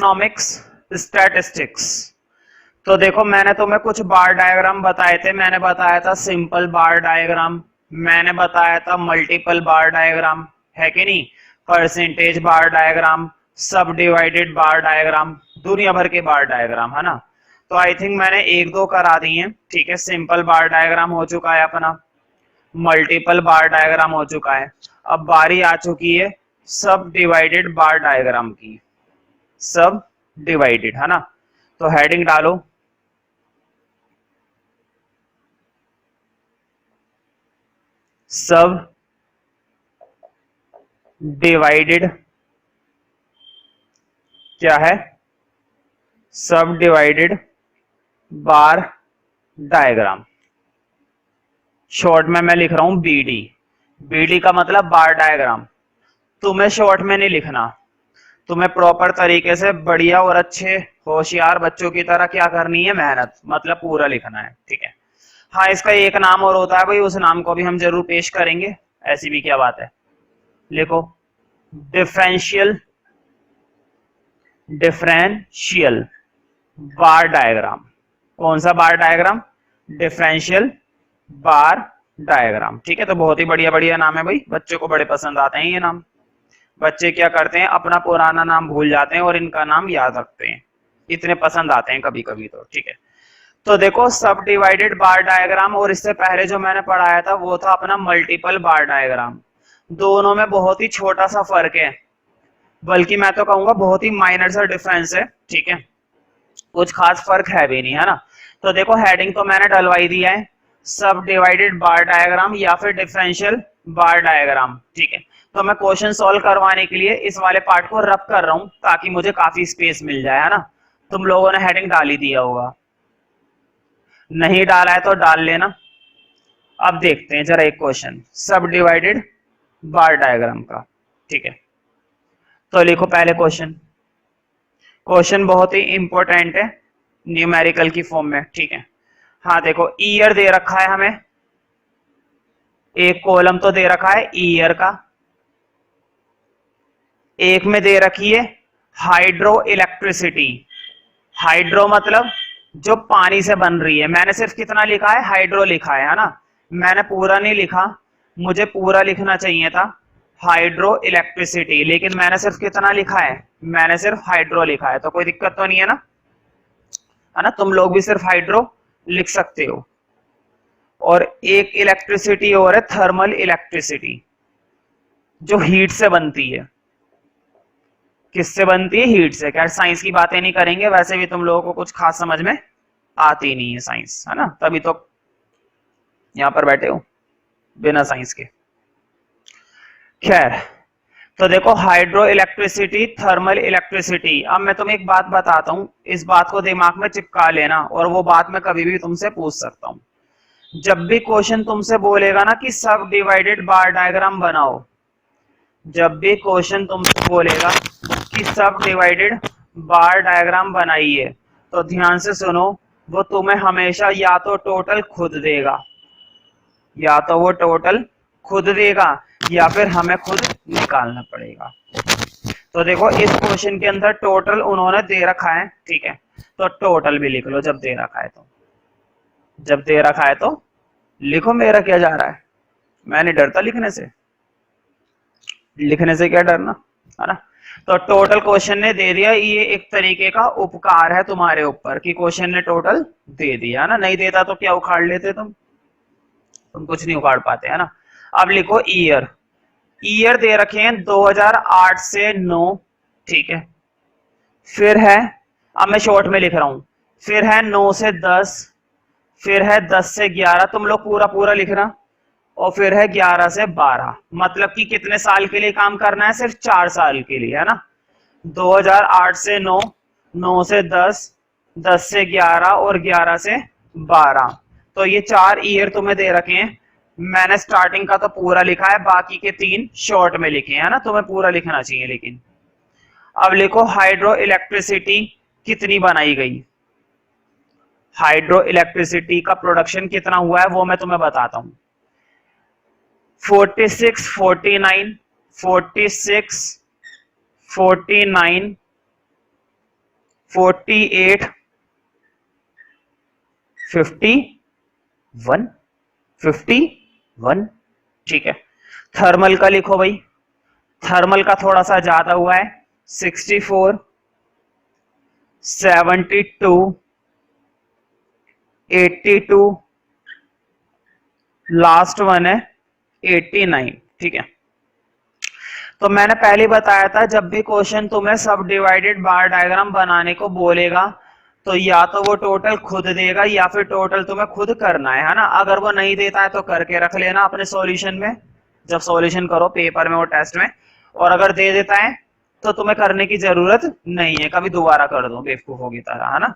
Economics, statistics. तो देखो मैंने तुम्हें कुछ बार डायग्राम बताए थे। मैंने बताया था सिंपल बार डायग्राम, मैंने बताया था मल्टीपल बार डायग्राम, है कि नहीं, परसेंटेज बार डायग्राम, सब डिवाइडेड बार डायग्राम, दुनिया भर के बार डायग्राम, है ना। तो आई थिंक मैंने एक दो करा दिए, ठीक है। सिंपल बार डायग्राम हो चुका है अपना, मल्टीपल बार डायग्राम हो चुका है। अब बारी आ चुकी है सब डिवाइडेड बार डायग्राम की। सब डिवाइडेड, है ना। तो हेडिंग डालो, सब डिवाइडेड क्या है, सब डिवाइडेड बार डायग्राम। शॉर्ट में मैं लिख रहा हूं बीडी। बीडी का मतलब बार डायग्राम। तुम्हें शॉर्ट में नहीं लिखना, तुम्हें प्रॉपर तरीके से बढ़िया और अच्छे होशियार बच्चों की तरह क्या करनी है, मेहनत, मतलब पूरा लिखना है, ठीक है। हाँ, इसका एक नाम और होता है भाई, उस नाम को भी हम जरूर पेश करेंगे, ऐसी भी क्या बात है। लिखो डिफरेंशियल, डिफरेंशियल बार डायग्राम। कौन सा बार डायग्राम, डिफरेंशियल बार डायग्राम, ठीक है। तो बहुत ही बढ़िया बढ़िया नाम है भाई, बच्चों को बड़े पसंद आते हैं ये नाम। बच्चे क्या करते हैं, अपना पुराना नाम भूल जाते हैं और इनका नाम याद रखते हैं, इतने पसंद आते हैं कभी कभी, तो ठीक है। तो देखो सब डिवाइडेड बार डायग्राम, और इससे पहले जो मैंने पढ़ाया था वो था अपना मल्टीपल बार डायग्राम। दोनों में बहुत ही छोटा सा फर्क है, बल्कि मैं तो कहूंगा बहुत ही माइनर सा डिफरेंस है, ठीक है। कुछ खास फर्क है भी नहीं, है ना। तो देखो हेडिंग तो मैंने डलवाई दिया है, सब डिवाइडेड बार डायग्राम या फिर डिफरेंशियल बार डायग्राम, ठीक है। तो मैं क्वेश्चन सॉल्व करवाने के लिए इस वाले पार्ट को रब कर रहा हूं ताकि मुझे काफी स्पेस मिल जाए, है ना। तुम लोगों ने हेडिंग डाल ही दिया होगा, नहीं डाला है तो डाल लेना। अब देखते हैं जरा एक क्वेश्चन सब डिवाइडेड बार डायग्राम का, ठीक है। तो लिखो पहले क्वेश्चन। क्वेश्चन बहुत ही इंपॉर्टेंट है, न्यूमेरिकल की फॉर्म में, ठीक है। हाँ देखो ईयर दे रखा है हमें, एक कॉलम तो दे रखा है ईयर का, एक में दे रखी है हाइड्रो इलेक्ट्रिसिटी। हाइड्रो मतलब जो पानी से बन रही है। मैंने सिर्फ कितना लिखा है, हाइड्रो लिखा है ना, मैंने पूरा नहीं लिखा, मुझे पूरा लिखना चाहिए था हाइड्रो इलेक्ट्रिसिटी, लेकिन मैंने सिर्फ कितना लिखा है, मैंने सिर्फ हाइड्रो लिखा है। तो कोई दिक्कत तो नहीं है ना, है ना। तुम लोग भी सिर्फ हाइड्रो लिख सकते हो। और एक इलेक्ट्रिसिटी और है थर्मल इलेक्ट्रिसिटी, जो हीट से बनती है। किससे बनती है, हीट से। खैर साइंस की बातें नहीं करेंगे, वैसे भी तुम लोगों को कुछ खास समझ में आती नहीं है साइंस, है ना, तभी तो यहां पर बैठे हो बिना साइंस के। खैर तो देखो हाइड्रो इलेक्ट्रिसिटी, थर्मल इलेक्ट्रिसिटी। अब मैं तुम्हें एक बात बताता हूं, इस बात को दिमाग में चिपका लेना, और वो बात मैं कभी भी तुमसे पूछ सकता हूं। जब भी क्वेश्चन तुमसे बोलेगा ना कि सब डिवाइडेड बार डायग्राम बनाओ, जब भी क्वेश्चन तुमसे बोलेगा कि सब डिवाइडेड बार डायग्राम बनाइए, तो ध्यान से सुनो, वो तुम्हें हमेशा या तो टोटल खुद देगा, या तो वो टोटल खुद देगा, या फिर हमें खुद निकालना पड़ेगा। तो देखो इस क्वेश्चन के अंदर टोटल उन्होंने दे रखा है, ठीक है। तो टोटल भी लिख लो जब दे रखा है तो, जब दे रखा है तो लिखो। मेरा क्या जा रहा है, मैं नहीं डरता लिखने से, लिखने से क्या डरना, है ना। तो टोटल क्वेश्चन ने दे दिया, ये एक तरीके का उपकार है तुम्हारे ऊपर कि क्वेश्चन ने टोटल दे दिया, ना। नहीं देता तो क्या उखाड़ लेते तुम कुछ नहीं उखाड़ पाते, है ना। अब लिखो ईयर। ईयर दे रखे हैं 2008 से 9, ठीक है। फिर है, अब मैं शॉर्ट में लिख रहा हूं, फिर है 9 से 10, फिर है 10 से 11, तुम लोग पूरा पूरा लिखना, और फिर है 11 से 12। मतलब कि कितने साल के लिए काम करना है, सिर्फ 4 साल के लिए, है ना। 2008 से 9, 9 से 10, 10 से 11 और 11 से 12। तो ये 4 ईयर तुम्हें दे रखे हैं। मैंने स्टार्टिंग का तो पूरा लिखा है, बाकी के 3 शॉर्ट में लिखे हैं, ना। तुम्हें पूरा लिखना चाहिए लेकिन। अब लिखो हाइड्रो इलेक्ट्रिसिटी कितनी बनाई गई। हाइड्रो इलेक्ट्रिसिटी का प्रोडक्शन कितना हुआ है वो मैं तुम्हें बताता हूं। 46, 49, 46, 49, 48 51 51, ठीक है। थर्मल का लिखो भाई, थर्मल का थोड़ा सा ज्यादा हुआ है, 64 72 82, लास्ट वन है 89, ठीक है। तो मैंने पहले बताया था जब भी क्वेश्चन तुम्हें सब डिवाइडेड बार डायग्राम बनाने को बोलेगा तो या तो वो टोटल खुद देगा या फिर टोटल तुम्हें खुद करना है ना। अगर वो नहीं देता है तो करके रख लेना अपने सॉल्यूशन में, जब सॉल्यूशन करो पेपर में और टेस्ट में। और अगर दे देता है तो तुम्हें करने की जरूरत नहीं है, कभी दोबारा कर दो बेवकूफों की तरह, है ना।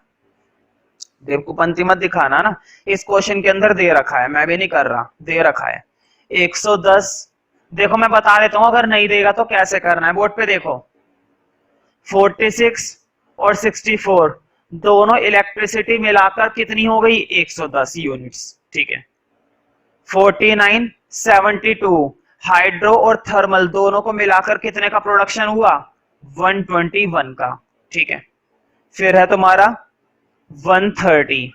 बेवकूफंती मत दिखाना ना। इस क्वेश्चन के अंदर दे रखा है, मैं भी नहीं कर रहा, दे रखा है 110। देखो मैं बता देता हूं अगर नहीं देगा तो कैसे करना है, बोर्ड पे देखो। 46 और 64 दोनों इलेक्ट्रिसिटी मिलाकर कितनी हो गई, 110 यूनिट्स, ठीक है। 49 72 हाइड्रो और थर्मल दोनों को मिलाकर कितने का प्रोडक्शन हुआ, 121 का, ठीक है। फिर है तुम्हारा 130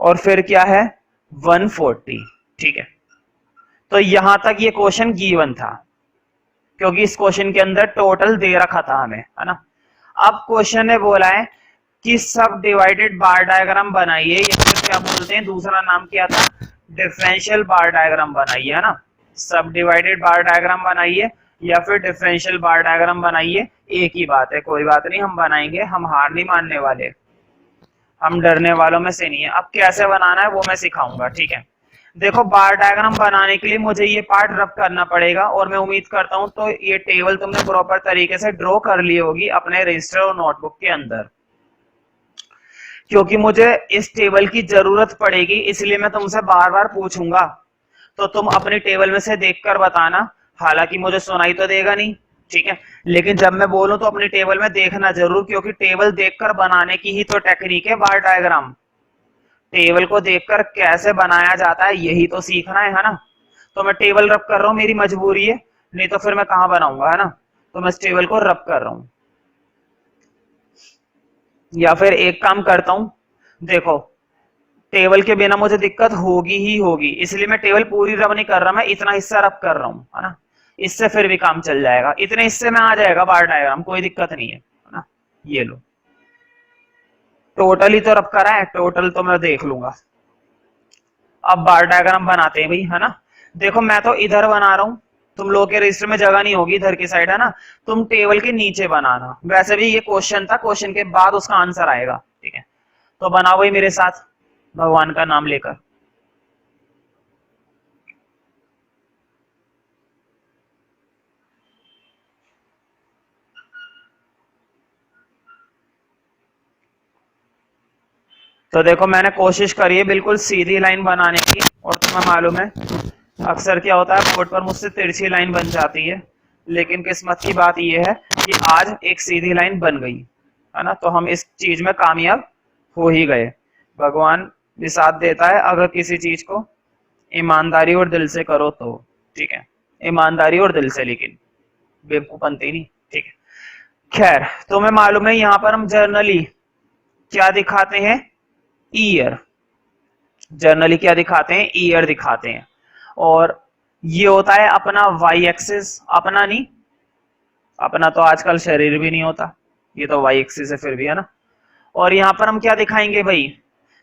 और फिर क्या है 140, ठीक है। तो यहां तक ये क्वेश्चन गिवन था क्योंकि इस क्वेश्चन के अंदर टोटल दे रखा था हमें, है ना। अब क्वेश्चन ने बोला है कि सब डिवाइडेड बार डायग्राम बनाइए, या फिर क्या बोलते हैं दूसरा नाम क्या था, डिफरेंशियल बार डायग्राम बनाइए, है ना। सब डिवाइडेड बार डायग्राम बनाइए या फिर डिफरेंशियल बार डायग्राम बनाइए, एक ही बात है, कोई बात नहीं, हम बनाएंगे, हम हार नहीं मानने वाले, हम डरने वालों में से नहीं है। अब कैसे बनाना है वो मैं सिखाऊंगा, ठीक है। देखो बार डायग्राम बनाने के लिए मुझे ये पार्ट रफ करना पड़ेगा और मैं उम्मीद करता हूं तो ये टेबल तुमने प्रॉपर तरीके से ड्रॉ कर ली होगी अपने रजिस्टर और नोटबुक के अंदर, क्योंकि मुझे इस टेबल की जरूरत पड़ेगी, इसलिए मैं तुमसे बार बार पूछूंगा तो तुम अपनी टेबल में से देखकर बताना। हालांकि मुझे सुनाई तो देगा नहीं, ठीक है, लेकिन जब मैं बोलूं तो अपनी टेबल में देखना जरूर, क्योंकि टेबल देखकर बनाने की ही तो टेक्निक है बार डायग्राम। टेबल को देखकर कैसे बनाया जाता है यही तो सीखना है ना। तो मैं टेबल रब कर रहा हूं, मेरी मजबूरी है, नहीं तो फिर मैं कहां बनाऊंगा, है ना। तो मैं इस टेबल को रब कर रहा हूं, या फिर एक काम करता हूं, देखो टेबल के बिना मुझे दिक्कत होगी ही होगी, इसलिए मैं टेबल पूरी रब नहीं कर रहा, मैं इतना हिस्सा रब कर रहा हूं, है ना। इससे फिर भी काम चल जाएगा, इतने हिस्से में आ जाएगा बार डायग्राम, कोई दिक्कत नहीं है ना। ये लो टोटल ही तो रब करा है, टोटल तो मैं देख लूंगा। अब बार डायग्राम बनाते हैं भाई, है ना। देखो मैं तो इधर बना रहा हूं, तुम लोग के रजिस्टर में जगह नहीं होगी इधर की साइड, है ना। तुम टेबल के नीचे बनाना, वैसे भी ये क्वेश्चन था, क्वेश्चन के बाद उसका आंसर आएगा, ठीक है। तो बनाओ भाई मेरे साथ भगवान का नाम लेकर। तो देखो मैंने कोशिश करी है बिल्कुल सीधी लाइन बनाने की, और तुम्हें मालूम है अक्सर क्या होता है बोर्ड पर मुझसे तिरछी लाइन बन जाती है, लेकिन किस्मत की बात यह है कि आज एक सीधी लाइन बन गई, है ना। तो हम इस चीज में कामयाब हो ही गए, भगवान भी साथ देता है अगर किसी चीज को ईमानदारी और दिल से करो तो, ठीक है, ईमानदारी और दिल से, लेकिन बेवकूफंती नहीं, ठीक है। खैर तुम्हें मालूम है यहाँ पर हम जर्नली क्या दिखाते हैं, ईयर, जर्नली क्या दिखाते हैं, ईयर दिखाते हैं। और ये होता है अपना वाई एक्सिस, अपना नहीं, अपना तो आजकल शरीर भी नहीं होता, ये तो वाई एक्सिस है फिर भी, है ना। और यहाँ पर हम क्या दिखाएंगे भाई,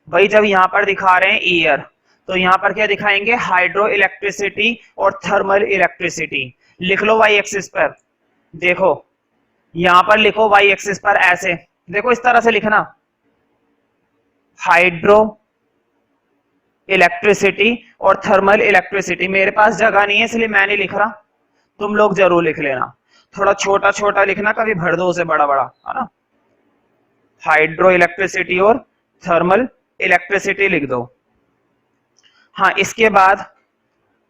भाई जब यहाँ पर दिखा रहे हैं ईयर तो यहाँ पर क्या दिखाएंगे, हाइड्रो इलेक्ट्रिसिटी और थर्मल इलेक्ट्रिसिटी। लिख लो वाई एक्सिस पर, देखो यहाँ पर लिखो वाई एक्सिस पर ऐसे, देखो इस तरह से लिखना, हाइड्रो इलेक्ट्रिसिटी और थर्मल इलेक्ट्रिसिटी। मेरे पास जगह नहीं है इसलिए मैं नहीं लिख रहा, तुम लोग जरूर लिख लेना, थोड़ा छोटा छोटा लिखना, कभी भर दो उसे बड़ा बड़ा, है ना। हाइड्रो इलेक्ट्रिसिटी और थर्मल इलेक्ट्रिसिटी लिख दो। हाँ इसके बाद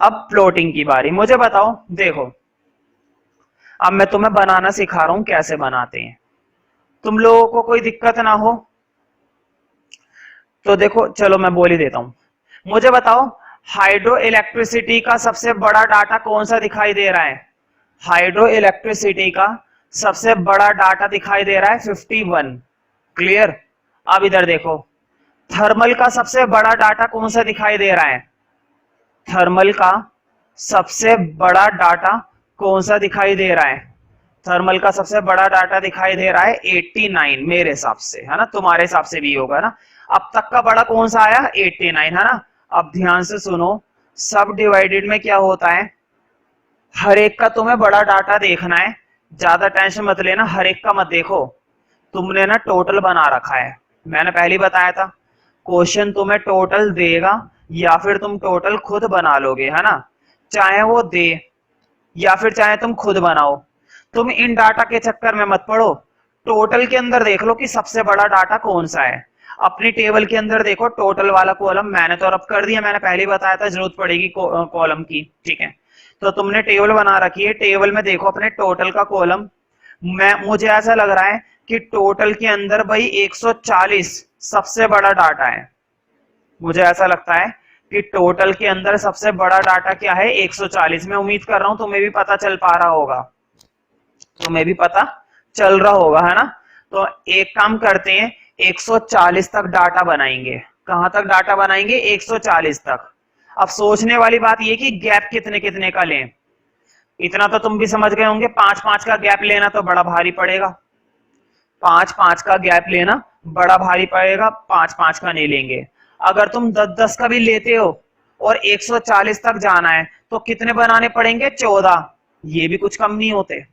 अब प्लॉटिंग की बारी, मुझे बताओ, देखो अब मैं तुम्हें बनाना सिखा रहा हूं कैसे बनाते हैं, तुम लोगों को कोई दिक्कत ना हो तो देखो, चलो मैं बोल ही देता हूं। मुझे बताओ हाइड्रो इलेक्ट्रिसिटी का सबसे बड़ा डाटा कौन सा दिखाई दे रहा है, हाइड्रो इलेक्ट्रिसिटी का सबसे बड़ा डाटा दिखाई दे रहा है 51। क्लियर। अब इधर देखो, थर्मल का सबसे बड़ा डाटा कौन सा दिखाई दे रहा है? थर्मल का सबसे बड़ा डाटा कौन सा दिखाई दे रहा है? थर्मल का सबसे बड़ा डाटा दिखाई दे रहा है 89 मेरे हिसाब से, है ना? तुम्हारे हिसाब से भी होगा ना? अब तक का बड़ा कौन सा आया? 89, है ना? अब ध्यान से सुनो, सब डिवाइडेड में क्या होता है, हर एक का तुम्हें बड़ा डाटा देखना है, ज्यादा टेंशन मत लेना, हर एक का मत देखो। तुमने ना टोटल बना रखा है, मैंने पहले ही बताया था, क्वेश्चन तुम्हें टोटल देगा या फिर तुम टोटल खुद बना लोगे, है ना? चाहे वो दे या फिर चाहे तुम खुद बनाओ, तुम इन डाटा के चक्कर में मत पड़ो। टोटल के अंदर देख लो कि सबसे बड़ा डाटा कौन सा है। अपनी टेबल के अंदर देखो टोटल वाला कॉलम, मैंने तो रब कर दिया, मैंने पहले ही बताया था जरूरत पड़ेगी कॉलम की, ठीक है? तो तुमने टेबल बना रखी है, टेबल में देखो अपने टोटल का कॉलम। मुझे ऐसा लग रहा है कि टोटल के अंदर भाई 140 सबसे बड़ा डाटा है। मुझे ऐसा लगता है कि टोटल के अंदर सबसे बड़ा डाटा क्या है? 140। मैं उम्मीद कर रहा हूं तुम्हें भी पता चल पा रहा होगा, तुम्हें भी पता चल रहा होगा, है ना? तो एक काम करते हैं, 140 तक डाटा बनाएंगे। कहां तक डाटा बनाएंगे? 140 तक। अब सोचने वाली बात यह कि गैप कितने कितने का लें। इतना तो तुम भी समझ गए होंगे, 5-5 का गैप लेना तो बड़ा भारी पड़ेगा। 5-5 का गैप लेना बड़ा भारी पड़ेगा, 5-5 का नहीं लेंगे। अगर तुम 10-10 का भी लेते हो और 140 तक जाना है तो कितने बनाने पड़ेंगे? 14। ये भी कुछ कम नहीं होते,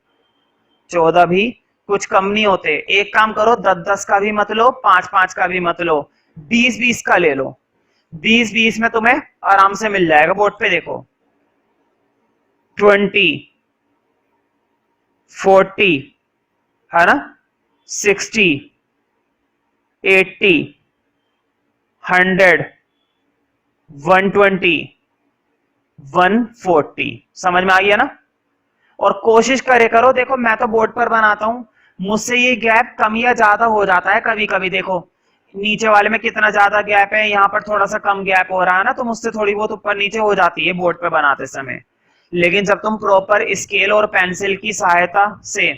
14 भी कुछ कम नहीं होते। एक काम करो, 10-10 का भी मत लो, 5-5 का भी मत लो, 20-20 का ले लो। 20-20 में तुम्हें आराम से मिल जाएगा। बोर्ड पे देखो, 20, 40, है ना, 60, 80, 100, 120, 140। समझ में आ गया ना? और कोशिश करे करो, देखो मैं तो बोर्ड पर बनाता हूं, मुझसे ये गैप कम या ज्यादा हो जाता है कभी कभी। देखो नीचे वाले में कितना ज्यादा गैप है, यहाँ पर थोड़ा सा कम गैप हो रहा है ना, तो मुझसे थोड़ी बहुत ऊपर नीचे हो जाती है बोर्ड पे बनाते समय। लेकिन जब तुम प्रॉपर स्केल और पेंसिल की सहायता से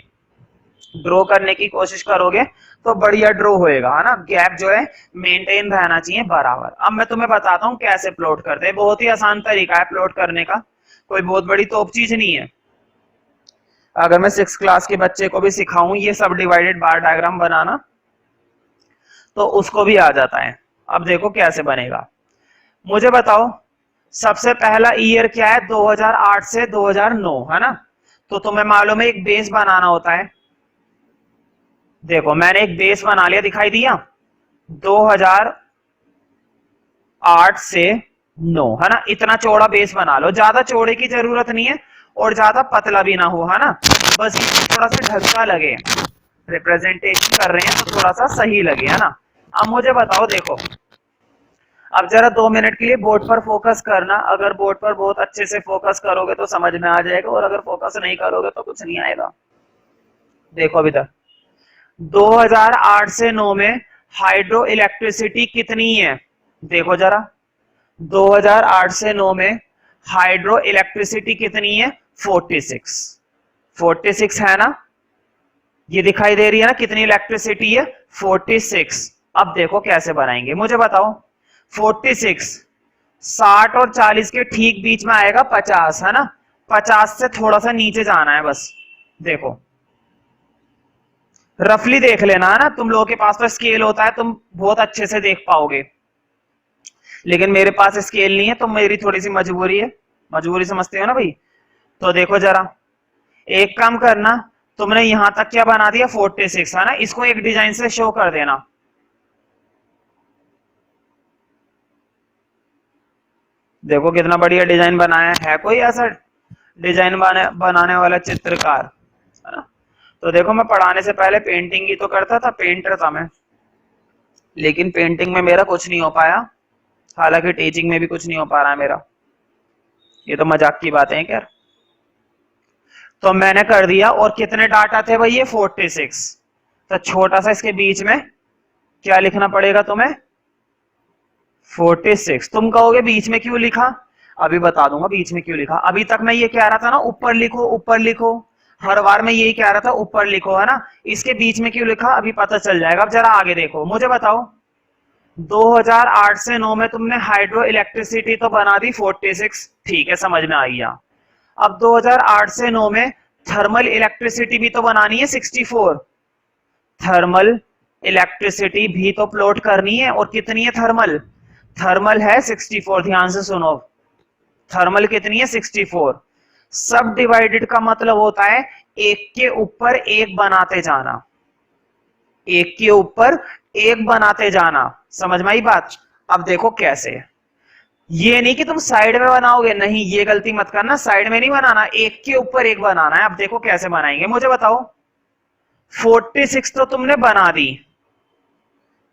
ड्रॉ करने की कोशिश करोगे तो बढ़िया ड्रॉ होएगा, है ना? गैप जो है मेंटेन रहना चाहिए बराबर। अब मैं तुम्हें बताता हूँ कैसे प्लॉट करते हैं। बहुत ही आसान तरीका है प्लॉट करने का, कोई बहुत बड़ी तोप चीज नहीं है। अगर मैं 6 क्लास के बच्चे को भी सिखाऊं ये सब डिवाइडेड बार डायग्राम बनाना, तो उसको भी आ जाता है। अब देखो कैसे बनेगा, मुझे बताओ सबसे पहला ईयर क्या है? 2008 से 2009, है ना? तो तुम्हें मालूम है एक बेस बनाना होता है। देखो मैंने एक बेस बना लिया, दिखाई दिया? 2008 से 9, है ना? इतना चौड़ा बेस बना लो, ज्यादा चौड़े की जरूरत नहीं है और ज्यादा पतला भी ना हो, है ना? बस ये थोड़ा सा ढक्का लगे, रिप्रेजेंटेशन कर रहे हैं तो थोड़ा सा सही लगे, है ना? अब मुझे बताओ, देखो अब जरा 2 मिनट के लिए बोर्ड पर फोकस करना। अगर बोर्ड पर बहुत अच्छे से फोकस करोगे तो समझ में आ जाएगा, और अगर फोकस नहीं करोगे तो कुछ नहीं आएगा। देखो अभी तक 2008 से 9 में हाइड्रो इलेक्ट्रिसिटी कितनी है? देखो जरा 2008 से 9 में हाइड्रो इलेक्ट्रिसिटी कितनी है? 46। 46 है ना? ये दिखाई दे रही है ना कितनी इलेक्ट्रिसिटी है? 46। अब देखो कैसे बनाएंगे, मुझे बताओ। 46 60 और 40 के ठीक बीच में आएगा 50, है ना? 50 से थोड़ा सा नीचे जाना है बस। देखो रफली देख लेना, है ना? तुम लोगों के पास तो स्केल होता है, तुम बहुत अच्छे से देख पाओगे, लेकिन मेरे पास स्केल नहीं है तो मेरी थोड़ी सी मजबूरी है। मजबूरी समझते हो ना भाई? तो देखो जरा, एक काम करना, तुमने यहां तक क्या बना दिया? 46, है ना? इसको एक डिजाइन से शो कर देना। देखो कितना बढ़िया डिजाइन बनाया है कोई ऐसा डिजाइन बनाने वाला चित्रकार, है ना? तो देखो मैं पढ़ाने से पहले पेंटिंग ही तो करता था, पेंटर था मैं, लेकिन पेंटिंग में मेरा कुछ नहीं हो पाया, हालांकि टीचिंग में भी कुछ नहीं हो पा रहा है मेरा। ये तो मजाक की बात है क्या? तो मैंने कर दिया, और कितने डाटा थे भाई? ये 46। तो छोटा सा इसके बीच में क्या लिखना पड़ेगा तुम्हें? 46। तुम कहोगे बीच में क्यों लिखा? अभी बता दूंगा बीच में क्यों लिखा। अभी तक मैं ये कह रहा था ना ऊपर लिखो ऊपर लिखो, हर बार मैं यही कह रहा था ऊपर लिखो, है ना, इसके बीच में क्यों लिखा अभी पता चल जाएगा। अब जरा आगे देखो, मुझे बताओ 2008 से 9 में तुमने हाइड्रो इलेक्ट्रिसिटी तो बना दी 46, ठीक है, समझ में आ गया। अब 2008 से 9 में थर्मल इलेक्ट्रिसिटी भी तो बनानी है 64, थर्मल इलेक्ट्रिसिटी भी तो प्लॉट करनी है, और कितनी है थर्मल, थर्मल है 64, ध्यान से सुनो, थर्मल कितनी है 64। सब डिवाइडेड का मतलब होता है एक के ऊपर एक बनाते जाना, एक के ऊपर एक बनाते जाना, समझ में आई बात। अब देखो कैसे, ये नहीं कि तुम साइड में बनाओगे, नहीं ये गलती मत करना, साइड में नहीं बनाना, एक के ऊपर एक बनाना है। अब देखो कैसे बनाएंगे, मुझे बताओ 46 तो तुमने बना दी,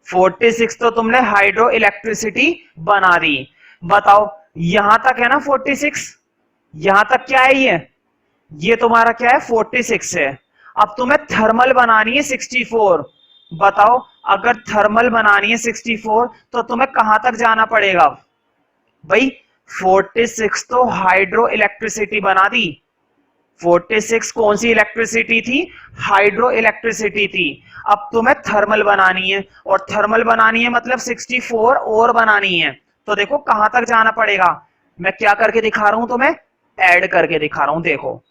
46 तो तुमने हाइड्रो इलेक्ट्रिसिटी बना दी, बताओ यहां तक है ना 46, यहां तक क्या है, ये तुम्हारा क्या है 46 है। अब तुम्हें थर्मल बनानी है 64, बताओ अगर थर्मल बनानी है 64 तो तुम्हें कहां तक जाना पड़ेगा भाई, 46 तो हाइड्रो इलेक्ट्रिसिटी बना दी, 46 कौन सी इलेक्ट्रिसिटी थी, हाइड्रो इलेक्ट्रिसिटी थी। अब तुम्हें थर्मल बनानी है, और थर्मल बनानी है मतलब 64 और बनानी है, तो देखो कहां तक जाना पड़ेगा, मैं क्या करके दिखा रहा हूं तुम्हें, ऐड करके दिखा रहा हूं, देखो।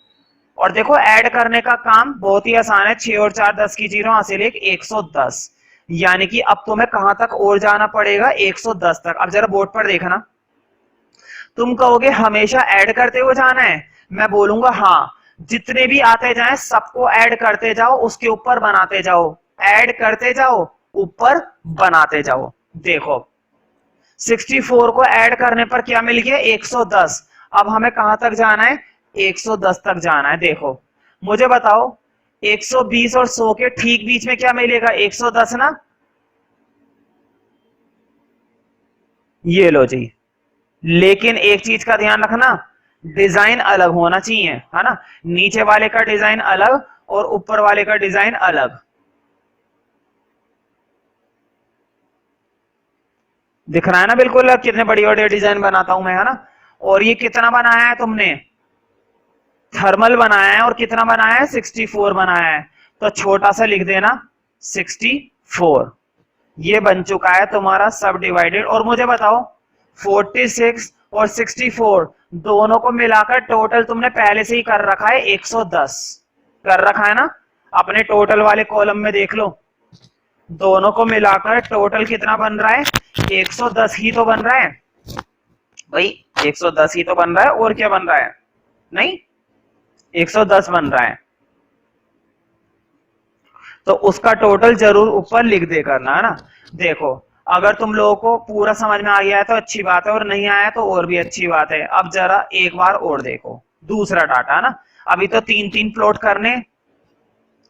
और देखो ऐड करने का काम बहुत ही आसान है, 6 और 4 10 की 0 हासिल 1 110, यानी कि अब तुम्हें कहां तक और जाना पड़ेगा 110 तक। अब जरा बोर्ड पर देखना, तुम कहोगे हमेशा ऐड करते हुए जाना है, मैं बोलूंगा हाँ, जितने भी आते जाएं सबको ऐड करते जाओ, उसके ऊपर बनाते जाओ, ऐड करते जाओ ऊपर बनाते जाओ। देखो 64 को ऐड करने पर क्या मिल गया 110, अब हमें कहां तक जाना है 110 तक जाना है। देखो मुझे बताओ 120 और 100 के ठीक बीच में क्या मिलेगा 110 ना, ये लो जी, लेकिन एक चीज का ध्यान रखना, डिजाइन अलग होना चाहिए, है ना, नीचे वाले का डिजाइन अलग और ऊपर वाले का डिजाइन अलग। दिख रहा है ना बिल्कुल कितने बड़ी बड़ी डिजाइन बनाता हूं मैं, है ना। और ये कितना बनाया है तुमने, थर्मल बनाया है, और कितना बनाया है 64 बनाया है, तो छोटा सा लिख देना 64, ये बन चुका है तुम्हारा सब डिवाइडेड। और मुझे बताओ 46 और 64 दोनों को मिलाकर टोटल तुमने पहले से ही कर रखा है 110, कर रखा है ना, अपने टोटल वाले कॉलम में देख लो, दोनों को मिलाकर टोटल कितना बन रहा है 110 ही तो बन रहा है भाई, 110 ही तो बन रहा है, और क्या बन रहा है, नहीं 110 बन रहा है, तो उसका टोटल जरूर ऊपर लिख दे करना, है ना। देखो अगर तुम लोगों को पूरा समझ में आ गया है तो अच्छी बात है, और नहीं आया तो और भी अच्छी बात है। अब जरा एक बार और देखो दूसरा डाटा, है ना, अभी तो 3-3 प्लॉट करने,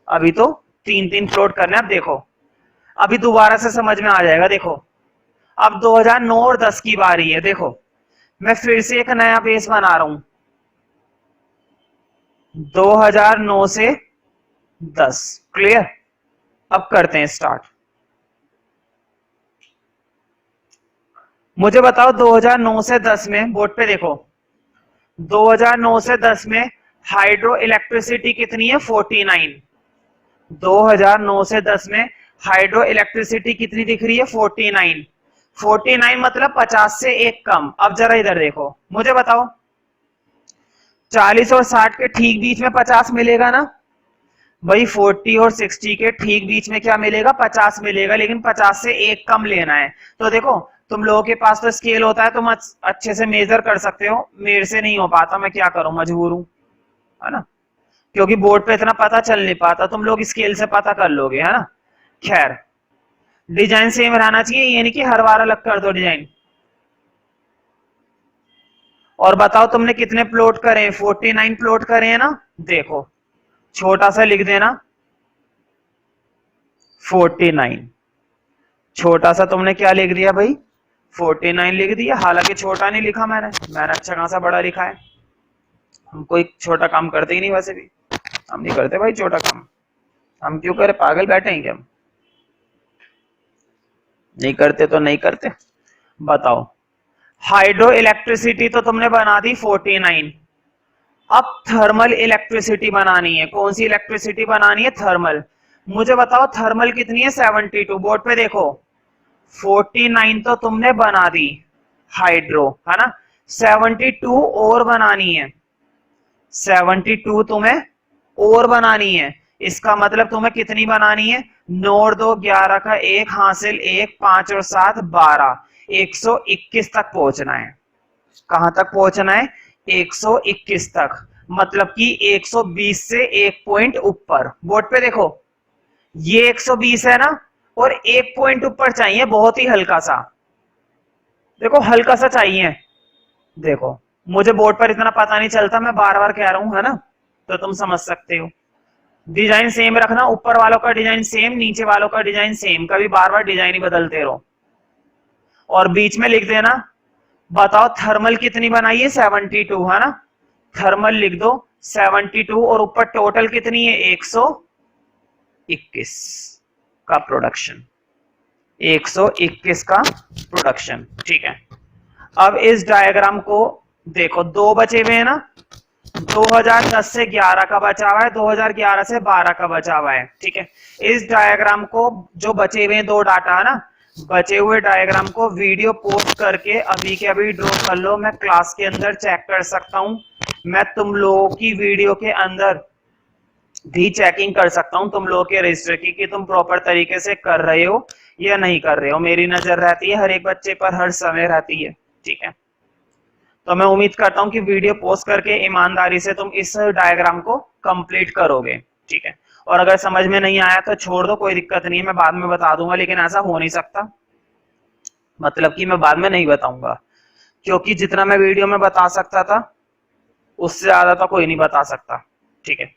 अभी तो 3-3 प्लॉट करने। अब देखो अभी दोबारा से समझ में आ जाएगा, देखो अब 2009 और 10 की बारी है, देखो मैं फिर से एक नया बेस बना रहा हूं, 2009 से 10, क्लियर। अब करते हैं स्टार्ट, मुझे बताओ 2009 से 10 में, बोर्ड पे देखो 2009 से 10 में हाइड्रो इलेक्ट्रिसिटी कितनी है 49, 2009 से 10 में हाइड्रो इलेक्ट्रिसिटी कितनी दिख रही है 49, 49 मतलब 50 से एक कम। अब जरा इधर देखो, मुझे बताओ 40 और 60 के ठीक बीच में 50 मिलेगा ना भाई, 40 और 60 के ठीक बीच में क्या मिलेगा 50 मिलेगा, लेकिन 50 से एक कम लेना है। तो देखो तुम लोगों के पास तो स्केल होता है, तुम अच्छे से मेजर कर सकते हो, मेरे से नहीं हो पाता, मैं क्या करूं मजबूर हूं, है ना, क्योंकि बोर्ड पे इतना पता चल नहीं पाता, तुम लोग स्केल से पता कर लोगे, है ना। खैर डिजाइन सेम रहना चाहिए, ये नहीं कि हर बार अलग कर दो डिजाइन। और बताओ तुमने कितने प्लॉट करे, 49 प्लॉट करे हैं ना, देखो छोटा सा लिख देना 49, छोटा सा तुमने क्या लिख दिया भाई 49 लिख दिया, हालांकि छोटा नहीं लिखा मैंने अच्छा खासा बड़ा लिखा है, हम कोई छोटा काम करते ही नहीं, वैसे भी हम नहीं करते भाई छोटा काम, हम क्यों करे, पागल बैठे हैं क्या हम, नहीं करते तो नहीं करते। बताओ हाइड्रो इलेक्ट्रिसिटी तो तुमने बना दी 49, अब थर्मल इलेक्ट्रिसिटी बनानी है। कौन सी इलेक्ट्रिसिटी बनानी है? थर्मल। मुझे बताओ थर्मल कितनी है? 72। बोर्ड पे देखो 49 तो तुमने बना दी हाइड्रो, है ना। 72 और बनानी है, 72 तुम्हें और बनानी है। इसका मतलब तुम्हें कितनी बनानी है? 9 2 11 का 1 हासिल 1, 5 और 7 12, 121 तक पहुंचना है। कहां तक पहुंचना है? 121 तक, मतलब कि 120 से 1 पॉइंट ऊपर। बोर्ड पे देखो ये 120 है ना, और 1 पॉइंट ऊपर चाहिए, बहुत ही हल्का सा। देखो हल्का सा चाहिए। देखो मुझे बोर्ड पर इतना पता नहीं चलता, मैं बार बार कह रहा हूं, है ना, तो तुम समझ सकते हो। डिजाइन सेम रखना, ऊपर वालों का डिजाइन सेम, नीचे वालों का डिजाइन सेम, कभी बार बार डिजाइन ही बदलते रहो। और बीच में लिख देना, बताओ थर्मल कितनी बनाई है? 72, है ना। थर्मल लिख दो 72, और ऊपर टोटल कितनी है? 121 का प्रोडक्शन, 121 का प्रोडक्शन। ठीक है, अब इस डायग्राम को देखो, दो बचे हुए हैं ना, 2010 से 11 का बचा हुआ है, 2011 से 12 का बचा हुआ है। ठीक है, इस डायग्राम को, जो बचे हुए दो डाटा है ना, बचे हुए डायग्राम को वीडियो पोस्ट करके अभी के अभी ड्रॉ कर लो। मैं क्लास के अंदर चेक कर सकता हूं, मैं तुम लोगों की वीडियो के अंदर भी चेकिंग कर सकता हूं, तुम लोगों के रजिस्टर की, कि तुम प्रॉपर तरीके से कर रहे हो या नहीं कर रहे हो। मेरी नजर रहती है हर एक बच्चे पर, हर समय रहती है। ठीक है, तो मैं उम्मीद करता हूं कि वीडियो पोस्ट करके ईमानदारी से तुम इस डायग्राम को कंप्लीट करोगे। ठीक है, और अगर समझ में नहीं आया तो छोड़ दो, कोई दिक्कत नहीं है, मैं बाद में बता दूंगा, लेकिन ऐसा हो नहीं सकता, मतलब कि मैं बाद में नहीं बताऊंगा, क्योंकि जितना मैं वीडियो में बता सकता था उससे ज्यादा तो कोई नहीं बता सकता। ठीक है,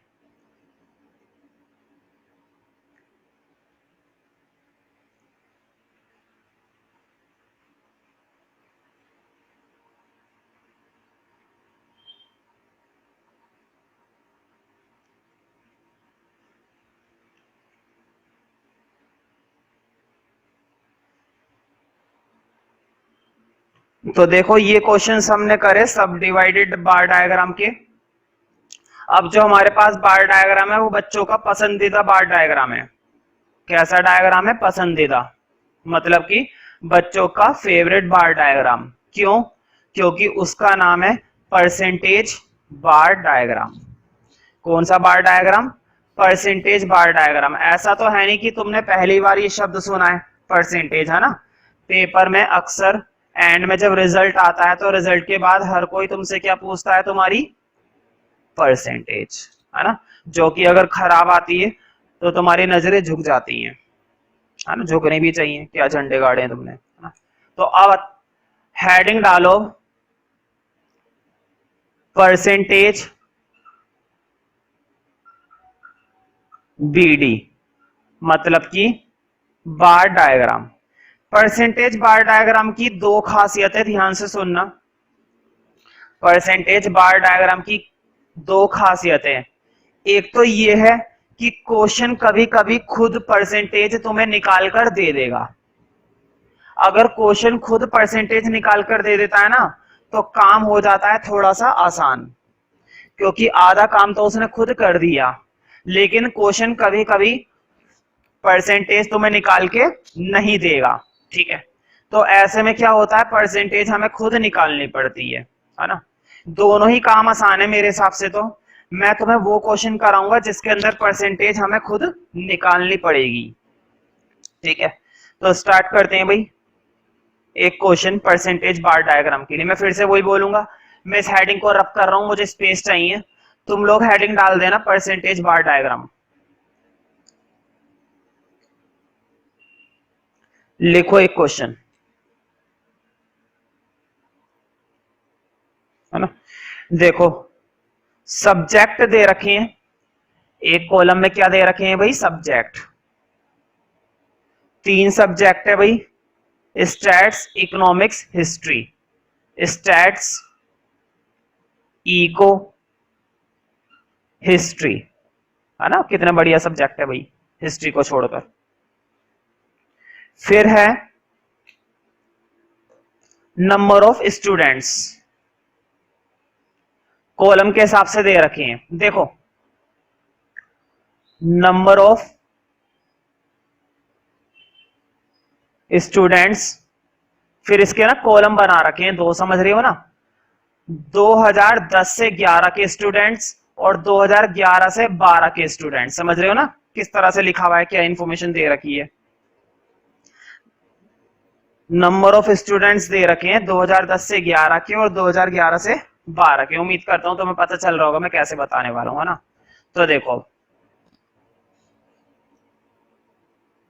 तो देखो ये क्वेश्चन हमने करे सब डिवाइडेड बार डायग्राम के। अब जो हमारे पास बार डायग्राम है वो बच्चों का पसंदीदा बार डायग्राम है। कैसा डायग्राम है? पसंदीदा, मतलब कि बच्चों का फेवरेट बार डायग्राम। क्यों? क्योंकि उसका नाम है परसेंटेज बार डायग्राम। कौन सा बार डायग्राम? परसेंटेज बार डायग्राम। ऐसा तो है नहीं कि तुमने पहली बार ये शब्द सुना है परसेंटेज, है ना। पेपर में अक्सर एंड में जब रिजल्ट आता है तो रिजल्ट के बाद हर कोई तुमसे क्या पूछता है? तुम्हारी परसेंटेज, है ना। जो कि अगर खराब आती है तो तुम्हारी नजरें झुक जाती हैं, है ना, झुकनी भी चाहिए, क्या झंडे गाड़े हैं तुमने, है ना। तो अब हेडिंग डालो परसेंटेज बीडी, मतलब कि बार डायग्राम। परसेंटेज बार डायग्राम की दो खासियतें, ध्यान से सुनना। परसेंटेज बार डायग्राम की दो खासियतें, एक तो ये है कि क्वेश्चन कभी कभी खुद परसेंटेज तुम्हें निकाल कर दे देगा। अगर क्वेश्चन खुद परसेंटेज निकाल कर दे देता है ना, तो काम हो जाता है थोड़ा सा आसान, क्योंकि आधा काम तो उसने खुद कर दिया। लेकिन क्वेश्चन कभी कभी परसेंटेज तुम्हें निकाल के नहीं देगा। ठीक है, तो ऐसे में क्या होता है, परसेंटेज हमें खुद निकालनी पड़ती है ना। दोनों ही काम आसान है मेरे हिसाब से। तो मैं तुम्हें वो क्वेश्चन कराऊंगा जिसके अंदर परसेंटेज हमें खुद निकालनी पड़ेगी। ठीक है, तो स्टार्ट करते हैं भाई। एक क्वेश्चन परसेंटेज बार डायग्राम के लिए, मैं फिर से वही बोलूंगा, मैं इस हेडिंग को रब कर रहा हूं, मुझे स्पेस चाहिए, तुम लोग हेडिंग डाल देना परसेंटेज बार डायग्राम। लिखो एक क्वेश्चन, है ना। देखो सब्जेक्ट दे रखे हैं, एक कॉलम में क्या दे रखे हैं भाई? सब्जेक्ट। तीन सब्जेक्ट है भाई, stats, economics, history. Stats, eco, history, है ना। कितना बढ़िया सब्जेक्ट है भाई, हिस्ट्री को छोड़कर। फिर है नंबर ऑफ स्टूडेंट्स, कॉलम के हिसाब से दे रखे हैं। देखो, नंबर ऑफ स्टूडेंट्स, फिर इसके ना कॉलम बना रखे हैं दो, समझ रहे हो ना। 2010 से 11 के स्टूडेंट्स और 2011 से 12 के स्टूडेंट्स, समझ रहे हो ना किस तरह से लिखा हुआ है, क्या इंफॉर्मेशन दे रखी है। नंबर ऑफ स्टूडेंट्स दे रखे हैं 2010 से 11 के और 2011 से 12 के। उम्मीद करता हूं तुम्हें पता चल रहा होगा मैं कैसे बताने वाला हूं, है ना। तो देखो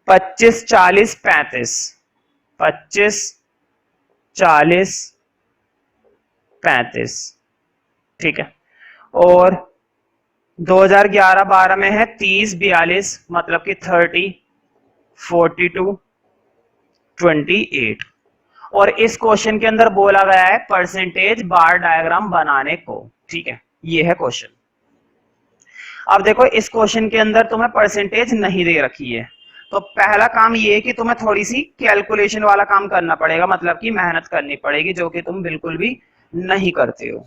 25, 40, 35, 25, 40, 35, ठीक है। और 2011-12 में है 30, 42, मतलब कि 30, 42, 28। और इस क्वेश्चन के अंदर बोला गया है परसेंटेज बार डायग्राम बनाने को, ठीक है। ये है क्वेश्चन। अब देखो इस क्वेश्चन के अंदर तुम्हें परसेंटेज नहीं दे रखी है, तो पहला काम ये है कि तुम्हें थोड़ी सी कैलकुलेशन वाला काम करना पड़ेगा, मतलब कि मेहनत करनी पड़ेगी, जो कि तुम बिल्कुल भी नहीं करते हो,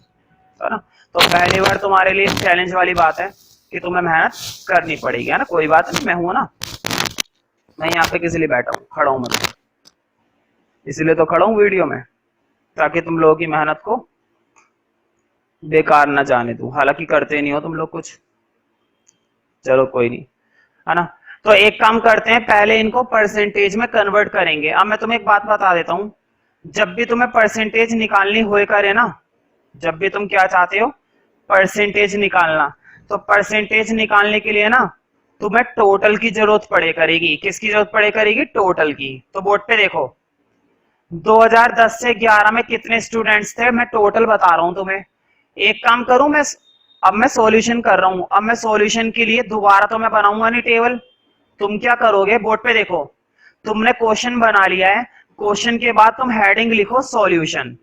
है ना। तो पहली बार तुम्हारे लिए चैलेंज वाली बात है कि तुम्हें मेहनत करनी पड़ेगी, है ना। कोई बात नहीं, मैं हूं ना, मैं यहाँ पे किस लिए बैठा हूँ, खड़ा हूं, मतलब इसलिए तो खड़ा हूं वीडियो में, ताकि तुम लोगों की मेहनत को बेकार ना जाने दूं। हालांकि करते नहीं हो तुम लोग कुछ, चलो कोई नहीं, है ना। तो एक काम करते हैं, पहले इनको परसेंटेज में कन्वर्ट करेंगे। अब मैं तुम्हें एक बात बता देता हूं, जब भी तुम्हें परसेंटेज निकालनी हो करे ना, जब भी तुम क्या चाहते हो परसेंटेज निकालना, तो परसेंटेज निकालने के लिए ना तुम्हें टोटल की जरूरत पड़े करेगी। किसकी जरूरत पड़े करेगी? टोटल की। तो बोर्ड पे देखो 2010 से 11 में कितने स्टूडेंट्स थे, मैं टोटल बता रहा हूं तुम्हें। एक काम करूं मैं, अब मैं सॉल्यूशन कर रहा हूं, अब मैं सॉल्यूशन के लिए दोबारा तो मैं बनाऊंगा नहीं टेबल। तुम क्या करोगे, बोर्ड पे देखो, तुमने क्वेश्चन बना लिया है, क्वेश्चन के बाद तुम हेडिंग लिखो सॉल्यूशन।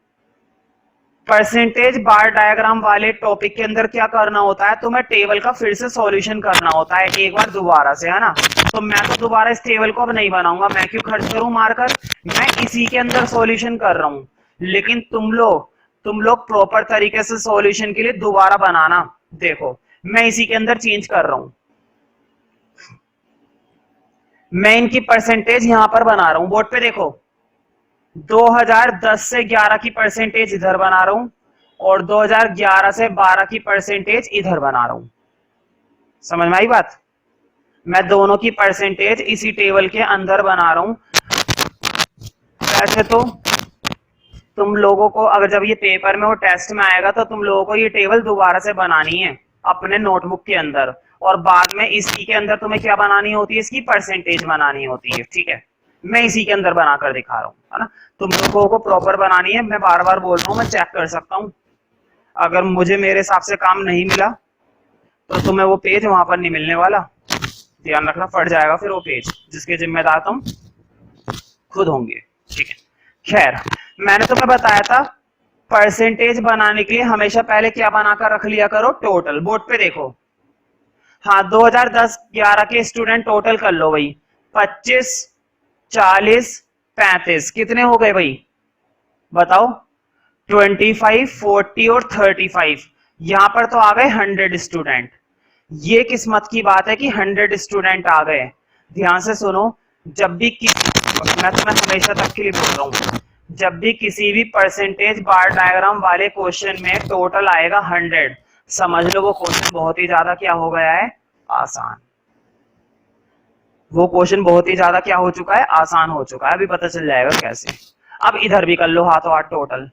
परसेंटेज बार डायग्राम वाले टॉपिक के अंदर क्या करना होता है, तुम्हें टेबल का फिर से सॉल्यूशन करना होता है एक बार दोबारा से, है ना। तो मैं तो दोबारा इस टेबल को अब नहीं बनाऊंगा, मैं क्यों खर्च करूं मार्कर, मैं इसी के अंदर सॉल्यूशन कर रहा हूं। लेकिन तुम लोग प्रॉपर तरीके से सॉल्यूशन के लिए दोबारा बनाना। देखो मैं इसी के अंदर चेंज कर रहा हूं, मैं इनकी परसेंटेज यहां पर बना रहा हूं। बोर्ड पे देखो 2010 से 11 की परसेंटेज इधर बना रहा हूं और 2011 से 12 की परसेंटेज इधर बना रहा हूं। समझ में आई बात? मैं दोनों की परसेंटेज इसी टेबल के अंदर बना रहा हूं। वैसे तो तुम लोगों को अगर जब ये पेपर में और टेस्ट में आएगा तो तुम लोगों को ये टेबल दोबारा से बनानी है अपने नोटबुक के अंदर, और बाद में इसी के अंदर तुम्हें क्या बनानी होती है, इसकी परसेंटेज बनानी होती है, ठीक है। मैं इसी के अंदर बनाकर दिखा रहा हूँ, है ना। तुम लोगों को प्रॉपर बनानी है, मैं बार बार बोल रहा हूँ, मैं चेक कर सकता हूँ। अगर मुझे मेरे हिसाब से काम नहीं मिला तो तुम्हें वो पेज वहां पर नहीं मिलने वाला, ध्यान रखना, फट जाएगा फिर वो पेज, जिसके जिम्मेदार तुम खुद होंगे, ठीक है। खैर, मैंने तुम्हें बताया था परसेंटेज बनाने के लिए हमेशा पहले क्या बनाकर रख लिया करो, टोटल। बोर्ड पे देखो, हाँ 2010-11 के स्टूडेंट टोटल कर लो भाई, 25, 40, 35 कितने हो गए भाई बताओ? 25, 40 और 35, यहां पर तो आ गए 100 स्टूडेंट। ये किस्मत की बात है कि 100 स्टूडेंट आ गए। ध्यान से सुनो, जब भी मैं तुम्हें हमेशा तक के लिए बोल रहा हूं, जब भी किसी भी परसेंटेज बार डायग्राम वाले क्वेश्चन में टोटल आएगा 100, समझ लो वो क्वेश्चन बहुत ही ज्यादा क्या हो गया है, आसान। वो क्वेश्चन बहुत ही ज्यादा क्या हो चुका है, आसान हो चुका है। अभी पता चल जाएगा कैसे। अब इधर भी कर लो हाथों हाथ टोटल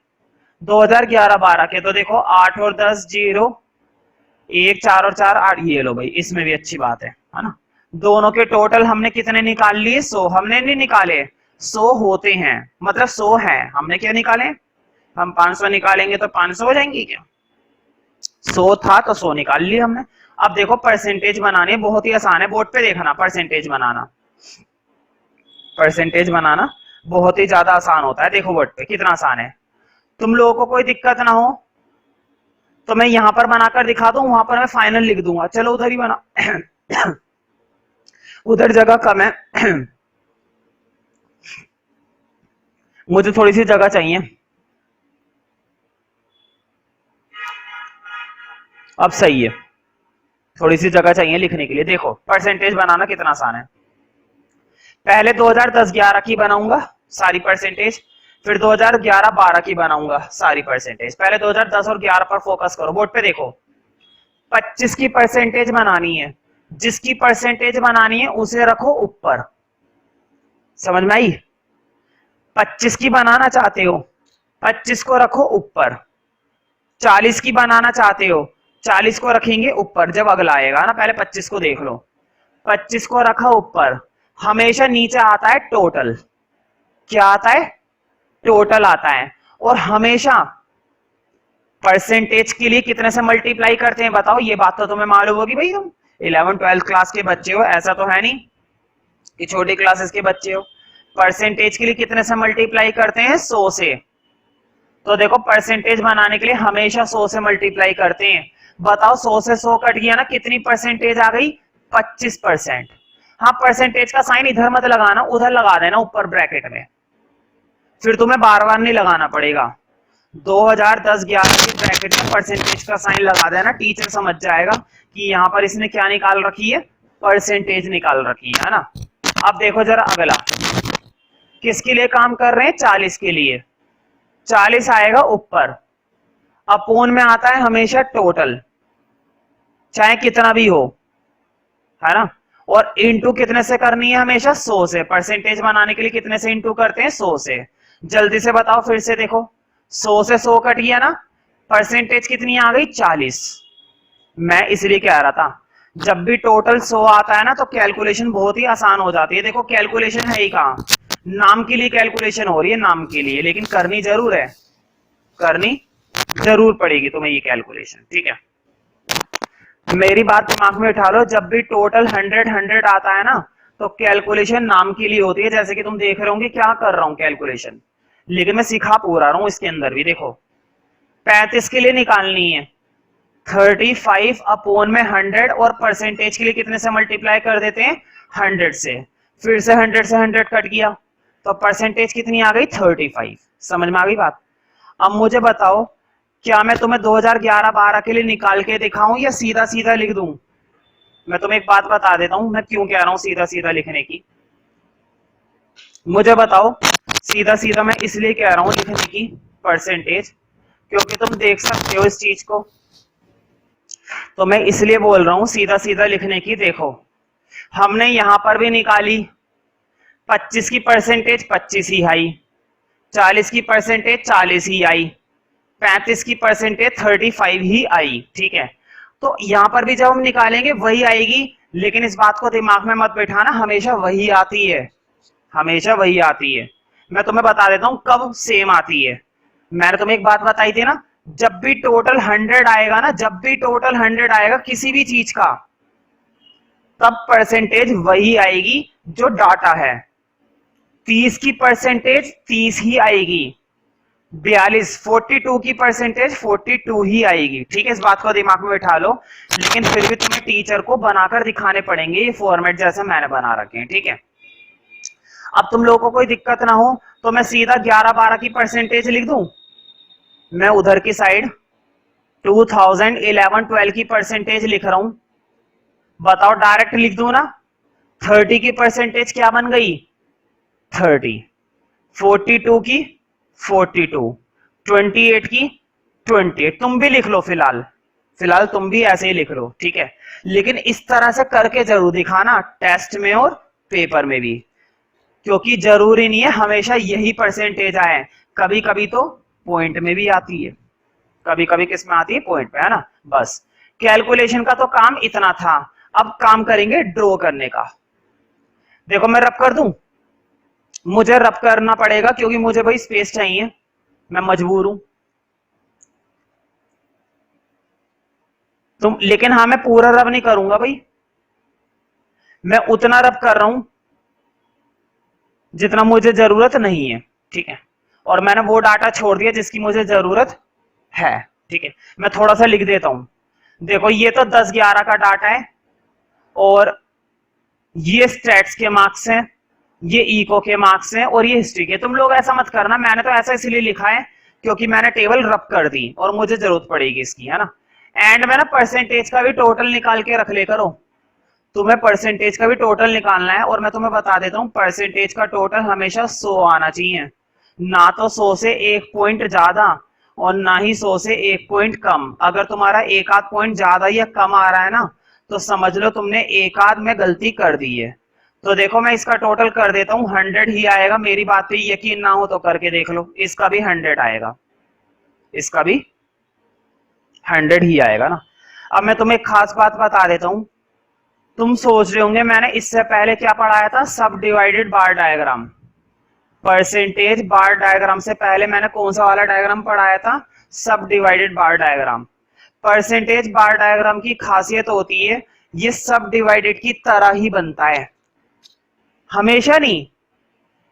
2011-12 के, तो देखो 8 और 10 0, 1 4 और 4 8, ये लो भाई, इसमें भी अच्छी बात है ना। दोनों के टोटल हमने कितने निकाल लिए, 100। हमने नहीं निकाले, 100 होते हैं, मतलब 100 है, हमने क्या निकाले, हम 500 निकालेंगे तो 500 हो जाएंगी क्या, 100 था तो 100 निकाल लिए हमने। अब देखो परसेंटेज बनाने बहुत ही आसान है, बोर्ड पे देखना, परसेंटेज बनाना बहुत ही ज्यादा आसान होता है। देखो बोर्ड पे कितना आसान है, तुम लोगों को कोई दिक्कत ना हो तो मैं यहां पर बनाकर दिखा दूं, वहां पर मैं फाइनल लिख दूंगा, चलो उधर ही बना उधर जगह कम है मुझे थोड़ी सी जगह चाहिए। अब सही है, थोड़ी सी जगह चाहिए लिखने के लिए। देखो परसेंटेज बनाना कितना आसान है। पहले 2010-11 की बनाऊंगा सारी परसेंटेज, फिर 2011-12 की बनाऊंगा सारी परसेंटेज। पहले 2010 और 11 पर फोकस करो। बोर्ड पे देखो, 25 की परसेंटेज बनानी है, जिसकी परसेंटेज बनानी है उसे रखो ऊपर। समझ में आई? 25 की बनाना चाहते हो, 25 को रखो ऊपर। 40 की बनाना चाहते हो, 40 को रखेंगे ऊपर जब अगला आएगा ना। पहले 25 को देख लो, 25 को रखा ऊपर। हमेशा नीचे आता है टोटल। क्या आता है? टोटल आता है। और हमेशा परसेंटेज के लिए कितने से मल्टीप्लाई करते हैं बताओ? ये बात तो तुम्हें मालूम होगी भाई, तुम 11-12 क्लास के बच्चे हो, ऐसा तो है नहीं कि छोटी क्लासेस के बच्चे हो। परसेंटेज के लिए कितने से मल्टीप्लाई करते हैं? 100 से। तो देखो परसेंटेज बनाने के लिए हमेशा 100 से मल्टीप्लाई करते हैं। बताओ 100 से 100 कट गया ना, कितनी परसेंटेज आ गई? 25%। हाँ, परसेंटेज का साइन इधर मत लगाना, उधर लगा देना ऊपर ब्रैकेट में, फिर तुम्हें बार बार नहीं लगाना पड़ेगा। 2010-11 की ब्रैकेट में परसेंटेज का साइन लगा देना, टीचर समझ जाएगा कि यहाँ पर इसने क्या निकाल रखी है? परसेंटेज निकाल रखी है ना। अब देखो जरा अगला, किसके लिए काम कर रहे हैं? 40 के लिए। 40 आएगा ऊपर, अपोन में आता है हमेशा टोटल, चाहे कितना भी हो, है ना। और इंटू कितने से करनी है? हमेशा 100 से। परसेंटेज बनाने के लिए कितने से इंटू करते हैं? 100 से। जल्दी से बताओ फिर से, देखो 100 से 100 कट गया ना, परसेंटेज कितनी आ गई? 40। मैं इसलिए कह रहा था जब भी टोटल 100 आता है ना तो कैलकुलेशन बहुत ही आसान हो जाती है। देखो कैलकुलेशन है ही कहां, नाम के लिए कैलकुलेशन हो रही है, नाम के लिए, लेकिन करनी जरूर है, करनी जरूर पड़ेगी तुम्हें ये कैलकुलेशन, ठीक है। मेरी बात दिमाग में उठा लो, जब भी टोटल 100 आता है ना तो कैलकुलेशन नाम के लिए होती है। जैसे कि तुम देख रहे होंगे क्या कर रहा हूं कैलकुलेशन, लेकिन मैं सिखा पूरा रहा हूं इसके अंदर भी। देखो 35 के लिए निकालनी है 35 अपोन में 100, और परसेंटेज के लिए कितने से मल्टीप्लाई कर देते हैं? 100 से। फिर से 100 से 100 कट गया तो परसेंटेज कितनी आ गई? 35। समझ में आ गई बात? अब मुझे बताओ, क्या मैं तुम्हें 2011-12 के लिए निकाल के दिखाऊं या सीधा सीधा लिख दूं? मैं तुम्हें एक बात बता देता हूं, मैं क्यों कह रहा हूं सीधा सीधा लिखने की। मुझे बताओ, सीधा सीधा मैं इसलिए कह रहा हूं लिखने की परसेंटेज, क्योंकि तुम देख सकते हो इस चीज को, तो मैं इसलिए बोल रहा हूं सीधा सीधा लिखने की। देखो हमने यहां पर भी निकाली, 25 की परसेंटेज 25 ही आई, 40 की परसेंटेज 40 ही आई, 35 की परसेंटेज 35 ही आई, ठीक है। तो यहां पर भी जब हम निकालेंगे वही आएगी, लेकिन इस बात को दिमाग में मत बैठाना, हमेशा वही आती है, हमेशा वही आती है। मैं तुम्हें बता देता हूं कब सेम आती है। मैंने तुम्हें एक बात बताई थी ना, जब भी टोटल 100 आएगा ना, जब भी टोटल 100 आएगा किसी भी चीज का, तब परसेंटेज वही आएगी जो डाटा है। 30 की परसेंटेज 30 ही आएगी, 42 की परसेंटेज 42 ही आएगी, ठीक है। इस बात को दिमाग में बिठा लो, लेकिन फिर भी तुम्हें टीचर को बनाकर दिखाने पड़ेंगे ये फॉर्मेट जैसे मैंने बना रखे हैं, ठीक है। अब तुम लोगों को कोई दिक्कत ना हो तो मैं सीधा 11-12 की परसेंटेज लिख दूं। मैं उधर की साइड 2011-12 की परसेंटेज लिख रहा हूं, बताओ डायरेक्ट लिख दूं ना। 30 की परसेंटेज क्या बन गई? 30। 42 की 42, 28 की 28। तुम भी लिख लो, फिलहाल फिलहाल तुम भी ऐसे ही लिख लो, ठीक है। लेकिन इस तरह से करके जरूर दिखाना टेस्ट में और पेपर में भी, क्योंकि जरूरी नहीं है हमेशा यही परसेंटेज आए, कभी कभी तो पॉइंट में भी आती है, कभी कभी किस में आती है? पॉइंट पे, है ना। बस कैलकुलेशन का तो काम इतना था, अब काम करेंगे ड्रॉ करने का। देखो मैं रब कर दूं, मुझे रब करना पड़ेगा क्योंकि मुझे भाई स्पेस चाहिए, मैं मजबूर हूं। तुम लेकिन हाँ, मैं पूरा रब नहीं करूंगा भाई, मैं उतना रब कर रहा हूं जितना मुझे जरूरत नहीं है, ठीक है। और मैंने वो डाटा छोड़ दिया जिसकी मुझे जरूरत है, ठीक है। मैं थोड़ा सा लिख देता हूं। देखो ये तो 10-11 का डाटा है, और ये स्टैट्स के मार्क्स हैं, ये इको के मार्क्स हैं, और ये हिस्ट्री के। तुम लोग ऐसा मत करना, मैंने तो ऐसा इसलिए लिखा है क्योंकि मैंने टेबल रब कर दी और मुझे जरूरत पड़ेगी इसकी, है ना। एंड में ना परसेंटेज का भी टोटल निकाल के रख ले करो, तुम्हें परसेंटेज का भी टोटल निकालना है। और मैं तुम्हें बता देता हूं परसेंटेज का टोटल हमेशा 100 आना चाहिए, ना तो 100 से 1 पॉइंट ज्यादा और ना ही 100 से 1 पॉइंट कम। अगर तुम्हारा एक आध पॉइंट ज्यादा या कम आ रहा है ना तो समझ लो तुमने एक आध में गलती कर दी है। तो देखो मैं इसका टोटल कर देता हूं, 100 ही आएगा। मेरी बात पे यकीन ना हो तो करके देख लो, इसका भी 100 आएगा, इसका भी 100 ही आएगा ना। अब मैं तुम्हें एक खास बात बता देता हूं, तुम सोच रहे होंगे मैंने इससे पहले क्या पढ़ाया था, सब डिवाइडेड बार डायग्राम। परसेंटेज बार डायग्राम से पहले मैंने कौन सा वाला डायग्राम पढ़ाया था, सब डिवाइडेड बार डायग्राम। परसेंटेज बार डायग्राम की खासियत होती है ये सब डिवाइडेड की तरह ही बनता है, हमेशा नहीं।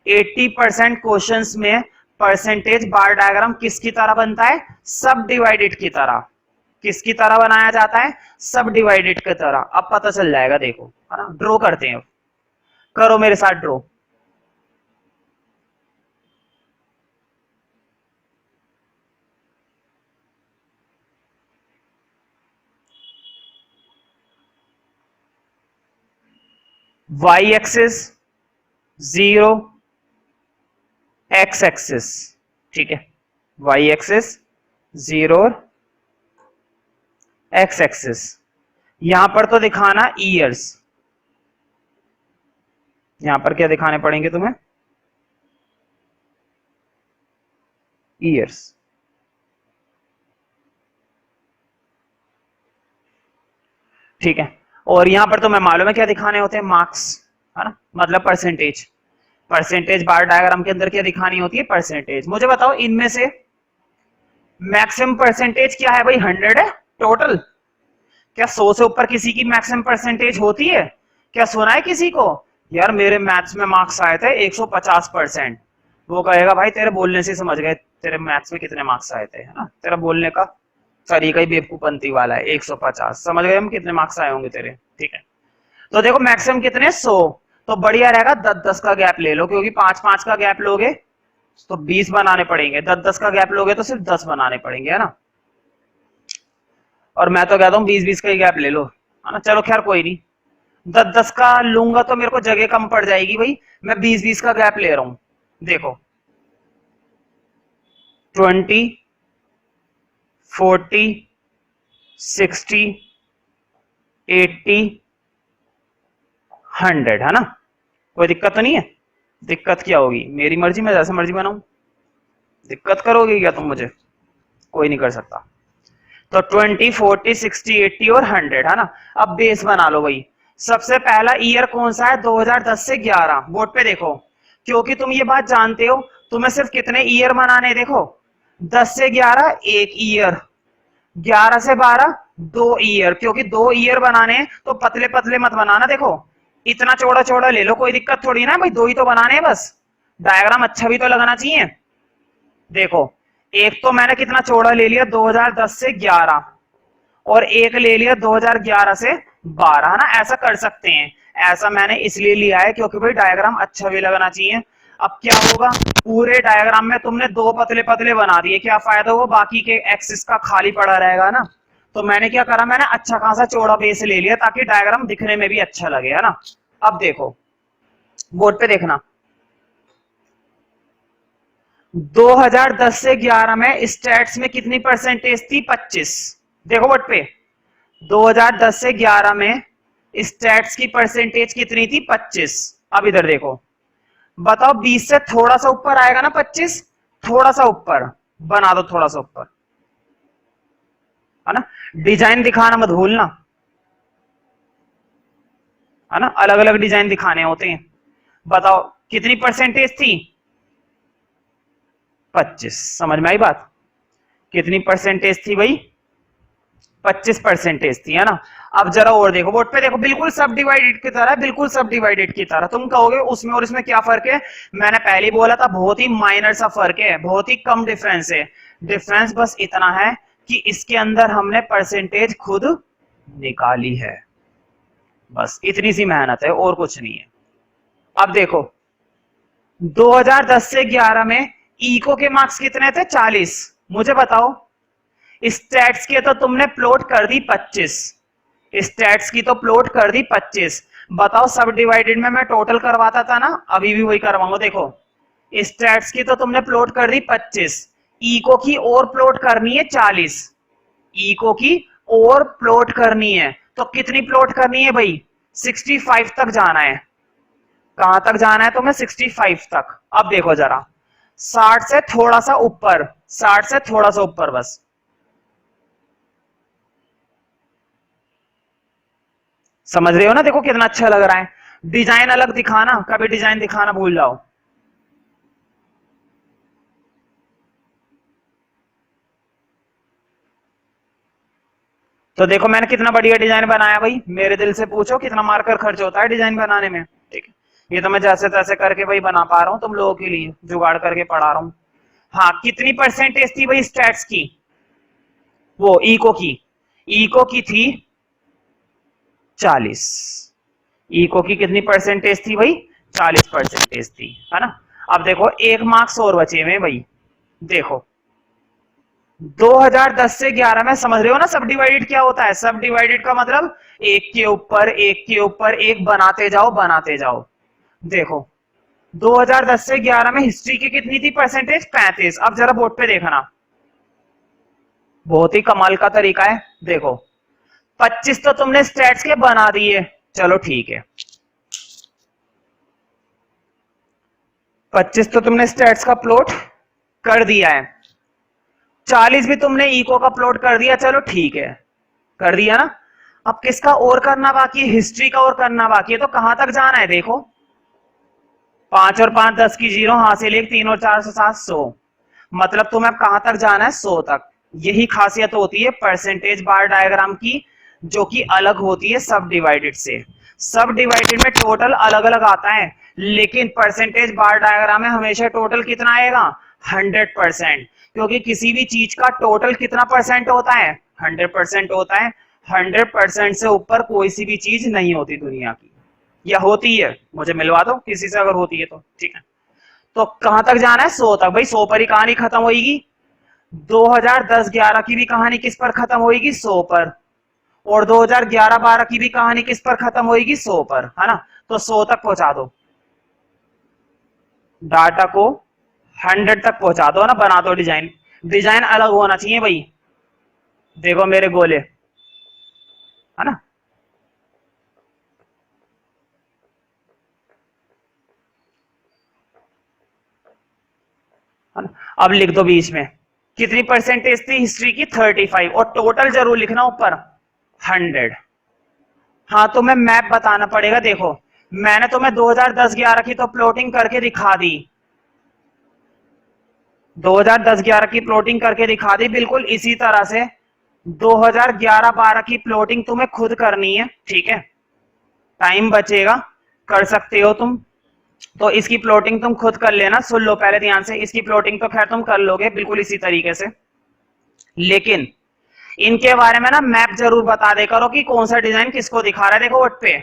80% क्वेश्चंस में परसेंटेज बार डायग्राम किसकी तरह बनता है, सब डिवाइडेड की तरह। किसकी तरह बनाया जाता है, सब डिवाइडेड की तरह। अब पता चल जाएगा, देखो है ना। ड्रॉ करते हैं, करो मेरे साथ draw. Y axis 0, X axis, ठीक है, वाई एक्सिस 0 और एक्स एक्सिस। यहां पर तो दिखाना ईयर्स, यहां पर क्या दिखाने पड़ेंगे तुम्हें, ईयर्स। ठीक है, और यहां पर तो मैं मालूम है क्या दिखाने होते हैं, मार्क्स, है ना, मतलब परसेंटेज। परसेंटेज बार डायग्राम के अंदर क्या दिखानी होती है, परसेंटेज। मुझे बताओ इनमें से मैक्सिमम परसेंटेज क्या है भाई, 100 है टोटल। क्या 100 से ऊपर किसी की मैक्सिमम परसेंटेज होती है, क्या सुना है किसी को, यार मेरे मैथ्स में मार्क्स आए थे 150%। वो कहेगा भाई तेरे बोलने से समझ गए तेरे मैथ्स में कितने मार्क्स आए थे, है ना, तेरा बोलने का तरीका ही बेवकूफपंती वाला है। 150 समझ गए हम कितने मार्क्स आए होंगे तेरे, ठीक है। तो देखो मैक्सिमम कितने, 100। तो बढ़िया रहेगा 10-10 का गैप ले लो, क्योंकि 5-5 का गैप लोगे तो 20 बनाने पड़ेंगे, 10-10 का गैप लोगे तो सिर्फ 10 बनाने पड़ेंगे, है ना। और मैं तो कहता हूँ 20-20 का ही गैप ले लो, है ना। चलो खैर कोई नहीं, 10-10 का लूंगा तो मेरे को जगह कम पड़ जाएगी भाई, मैं 20-20 का गैप ले रहा हूं। देखो 20, 40, 60, 80, 100, है ना। कोई दिक्कत तो नहीं है, दिक्कत क्या होगी, मेरी मर्जी, मैं जैसे मर्जी बनाऊं। दिक्कत करोगे क्या तुम मुझे, कोई नहीं कर सकता। तो 20, 40, 60, 80 और 100, है ना। अब बेस बना लो भाई। सबसे पहला ईयर कौन सा है, 2010 से 11। बोर्ड पे देखो, क्योंकि तुम ये बात जानते हो तुम्हें सिर्फ कितने ईयर बनाने, देखो 10 से 11 1 ईयर, 11 से 12 2 ईयर, क्योंकि 2 ईयर बनाने हैं तो पतले पतले मत बनाना। देखो इतना चौड़ा चौड़ा ले लो, कोई दिक्कत थोड़ी ना भाई, 2 ही तो बनाने हैं बस, डायग्राम अच्छा भी तो लगना चाहिए। देखो एक तो मैंने कितना चौड़ा ले लिया, 2010 से 11, और एक ले लिया 2011 से 12, है ना। ऐसा कर सकते हैं, ऐसा मैंने इसलिए लिया है क्योंकि भाई डायग्राम अच्छा भी लगना चाहिए। अब क्या होगा, पूरे डायग्राम में तुमने 2 पतले पतले बना दिए, क्या फायदा हुआ, बाकी के एक्सिस का खाली पड़ा रहेगा ना। तो मैंने क्या करा, मैंने अच्छा खासा चौड़ा बेस ले लिया ताकि डायग्राम दिखने में भी अच्छा लगे, है ना। अब देखो बोर्ड पे देखना, 2010 से 11 में स्टैट्स में कितनी परसेंटेज थी, 25। देखो बोर्ड पे 2010 से 11 में स्टैट्स की परसेंटेज कितनी थी, 25। अब इधर देखो, बताओ 20 से थोड़ा सा ऊपर आएगा ना 25, थोड़ा सा ऊपर बना दो, थोड़ा सा ऊपर, है ना। डिजाइन दिखाना मत भूलना, है ना, अलग अलग डिजाइन दिखाने होते हैं। बताओ कितनी परसेंटेज थी, 25। समझ में आई बात, कितनी परसेंटेज थी भाई, 25 परसेंटेज थी, है ना। अब जरा और देखो बोर्ड पे, देखो बिल्कुल सब डिवाइडेड की तरह, बिल्कुल सब डिवाइडेड की तरह। तुम कहोगे उसमें और इसमें क्या फर्क है, मैंने पहले ही बोला था बहुत ही माइनर सा फर्क है, बहुत ही कम डिफरेंस है। डिफरेंस बस इतना है कि इसके अंदर हमने परसेंटेज खुद निकाली है, बस इतनी सी मेहनत है और कुछ नहीं है। अब देखो 2010 से 11 में इको के मार्क्स कितने थे, 40। मुझे बताओ स्टैट्स के तो तुमने प्लॉट कर दी 25, स्टैट्स की तो प्लॉट कर दी 25। बताओ सब डिवाइडेड में मैं टोटल करवाता था ना, अभी भी वही करवाऊंगा। देखो स्टैट्स की तो तुमने प्लॉट कर दी 25, इको की और प्लॉट करनी है 40, इको की और प्लॉट करनी है। तो कितनी प्लॉट करनी है भाई? 65 तक जाना है। कहां तक जाना है तुम्हें? 65 तक। अब देखो जरा, 60 से थोड़ा सा ऊपर, 60 से थोड़ा सा ऊपर बस। समझ रहे हो ना? देखो कितना अच्छा लग रहा है। डिजाइन अलग दिखाना, कभी डिजाइन दिखाना भूल जाओ। तो देखो मैंने कितना बढ़िया डिजाइन बनाया भाई, मेरे दिल से पूछो कितना मार्कर खर्च होता है डिजाइन बनाने में। ठीक है, ये तो मैं जैसे तैसे करके भाई बना पा रहा हूं, तुम लोगों के लिए जुगाड़ करके पढ़ा रहा हूं। हाँ, कितनी परसेंटेज थी भाई स्टैट्स की? वो इको की थी 40। इको की कितनी परसेंटेज थी भाई? 40 परसेंटेज थी, है ना। अब देखो एक मार्क्स और बचे हुए भाई। देखो 2010 से 11 में, समझ रहे हो ना सब डिवाइडेड क्या होता है? सब डिवाइडेड का मतलब एक के ऊपर एक के ऊपर एक बनाते जाओ बनाते जाओ। देखो 2010 से 11 में हिस्ट्री की कितनी थी परसेंटेज? 35। अब जरा बोर्ड पे देखना, बहुत ही कमाल का तरीका है। देखो 25 तो तुमने स्टैट्स के बना दिए, चलो ठीक है। 25 तो तुमने स्टैट्स का प्लॉट कर दिया है, 40 भी तुमने इको का प्लॉट कर दिया, चलो ठीक है, कर दिया ना। अब किसका और करना बाकी है? हिस्ट्री का और करना बाकी है। तो कहां तक जाना है? देखो 5 और 5 10 की जीरो, हासिल 1 3 और 4 से 7 100। मतलब तुम्हें अब कहां तक जाना है? 100 तक। यही खासियत होती है परसेंटेज बार डायग्राम की, जो कि अलग होती है सब डिवाइडेड से। सब डिवाइडेड में टोटल अलग अलग आता है, लेकिन परसेंटेज बार डायग्राम में हमेशा टोटल कितना आएगा? 100%। क्योंकि किसी भी चीज का टोटल कितना परसेंट होता है? 100% होता है। 100% से ऊपर कोई सी भी चीज नहीं होती दुनिया की, या होती है? मुझे मिलवा दो किसी से अगर होती है तो। ठीक है, तो कहां तक जाना है? 100 तक। भाई 100 पर ही कहानी खत्म होगी। 2010-11 की भी कहानी किस पर खत्म होगी? 100 पर। और 2011-12 की भी कहानी किस पर खत्म होगी? 100 पर, है ना। तो 100 तक पहुंचा दो, डाटा को 100 तक पहुंचा दो ना, बना दो डिजाइन। डिजाइन अलग होना चाहिए भाई। देखो मेरे गोले, है ना। अब लिख दो बीच में कितनी परसेंटेज थी हिस्ट्री की? 35। और टोटल जरूर लिखना ऊपर 100। हाँ, तुम्हें मैप बताना पड़ेगा। देखो मैंने तुम्हें 2010-11 की तो प्लॉटिंग करके दिखा दी, 2010-11 की प्लॉटिंग करके दिखा दी। बिल्कुल इसी तरह से 2011-12 की प्लॉटिंग तुम्हें खुद करनी है। ठीक है, टाइम बचेगा, कर सकते हो तुम। तो इसकी प्लॉटिंग तुम खुद कर लेना। सुन लो पहले ध्यान से, इसकी प्लॉटिंग तो खैर तुम कर लोगे बिल्कुल इसी तरीके से, लेकिन इनके बारे में ना मैप जरूर बता दे करो कि कौन सा डिजाइन किसको दिखा रहा है। देखो वोट पे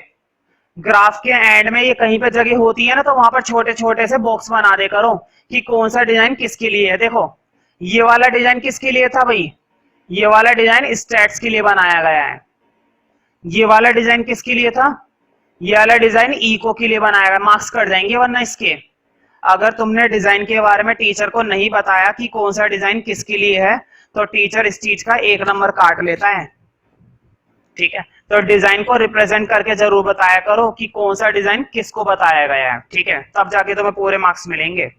ग्राफ के एंड में ये कहीं पे जगह होती है ना, तो वहां पर छोटे छोटे से बॉक्स बना दे करो कि कौन सा डिजाइन किसके लिए है। देखो ये वाला डिजाइन किसके लिए था भाई? ये वाला डिजाइन स्टैट्स के लिए बनाया गया है। ये वाला डिजाइन किसके लिए था? ये वाला डिजाइन इको के लिए बनाया गया। मार्क्स कट जाएंगे वरना इसके, अगर तुमने डिजाइन के बारे में टीचर को नहीं बताया कि कौन सा डिजाइन किसके लिए है, तो टीचर इस चीज का 1 नंबर काट लेता है। ठीक है, तो डिजाइन को रिप्रेजेंट करके जरूर बताया करो कि कौन सा डिजाइन किसको बताया गया है। ठीक है, तब जाके तुम्हें पूरे मार्क्स मिलेंगे।